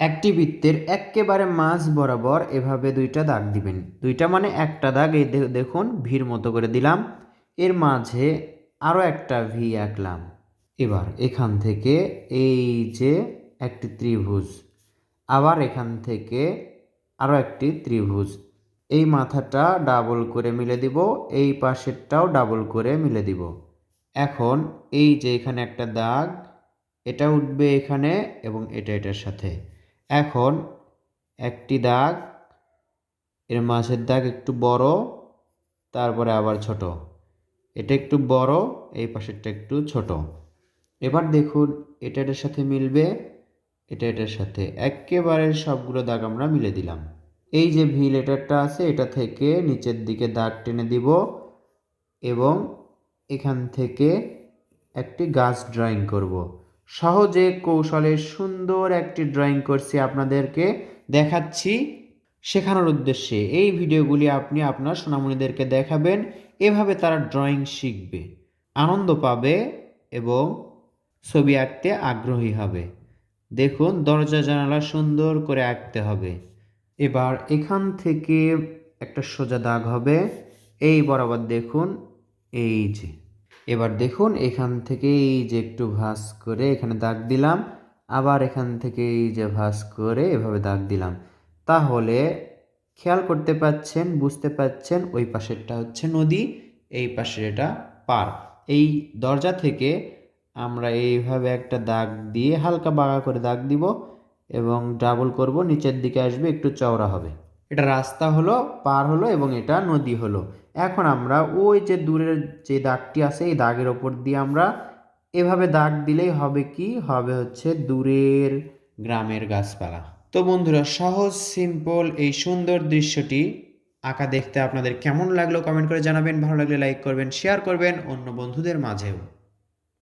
একটি বৃত্তের এক্কেবারে মাঝ বরাবর এভাবে দুইটা দাগ দিবেন। দুইটা মানে একটা দাগ, এই দেখুন ভির মতো করে দিলাম। এর মাঝে আরও একটা ভি আঁকলাম। এবার এখান থেকে এই যে একটি ত্রিভুজ, আবার এখান থেকে আরও একটি ত্রিভুজ, এই মাথাটা ডাবল করে মিলে দিব, এই পাশেরটাও ডাবল করে মিলে দিব। এখন এই যে এখানে একটা দাগ, এটা উঠবে এখানে এবং এটা এটার সাথে। এখন একটি দাগ, এর মাঝের দাগ একটু বড়, তারপরে আবার ছোট, এটা একটু বড়, এই পাশেরটা একটু ছোট। এবার দেখুন এটা এটার সাথে মিলবে, এটা এটার সাথে, একেবারে সবগুলো দাগ আমরা মিলে দিলাম। এই যে ভি লেটারটা আছে এটা থেকে নিচের দিকে দাগ টেনে দিব এবং এখান থেকে একটি গাছ ড্রয়িং করব। সহজে কৌশলে সুন্দর একটি ড্রয়িং করছি, আপনাদেরকে দেখাচ্ছি শেখানোর উদ্দেশ্যে। এই ভিডিওগুলি আপনি আপনার সোনামণিদেরকে দেখাবেন, এভাবে তারা ড্রয়িং শিখবে, আনন্দ পাবে এবং ছবি আঁকতে আগ্রহী হবে। দেখুন দরজা জানালা সুন্দর করে আঁকতে হবে। এবার এখান থেকে একটা সোজা দাগ হবে, এই বরাবর দেখুন, এই যে। এবার দেখুন এখান থেকে এই যে একটু ভাঁজ করে এখানে দাগ দিলাম, আবার এখান থেকে এই যে ভাঁজ করে এভাবে দাগ দিলাম। তাহলে খেয়াল করতে পাচ্ছেন, বুঝতে পাচ্ছেন ওই পাশেরটা হচ্ছে নদী, এই পাশের এটা পার্ক। এই দরজা থেকে আমরা এইভাবে একটা দাগ দিয়ে হালকা বাঁকা করে দাগ দিব এবং ডাবল করব, নিচের দিকে আসবে, একটু চওড়া হবে। এটা রাস্তা হলো, পার হলো এবং এটা নদী হলো। এখন আমরা ওই যে দূরের যে দাগটি আছে এই দাগের ওপর দিয়ে আমরা এভাবে দাগ দিলেই হবে, কি হবে হচ্ছে দূরের গ্রামের গাছপালা। তো বন্ধুরা, সহজ সিম্পল এই সুন্দর দৃশ্যটি আঁকা দেখতে আপনাদের কেমন লাগলো কমেন্ট করে জানাবেন। ভালো লাগলে লাইক করবেন, শেয়ার করবেন অন্য বন্ধুদের মাঝেও।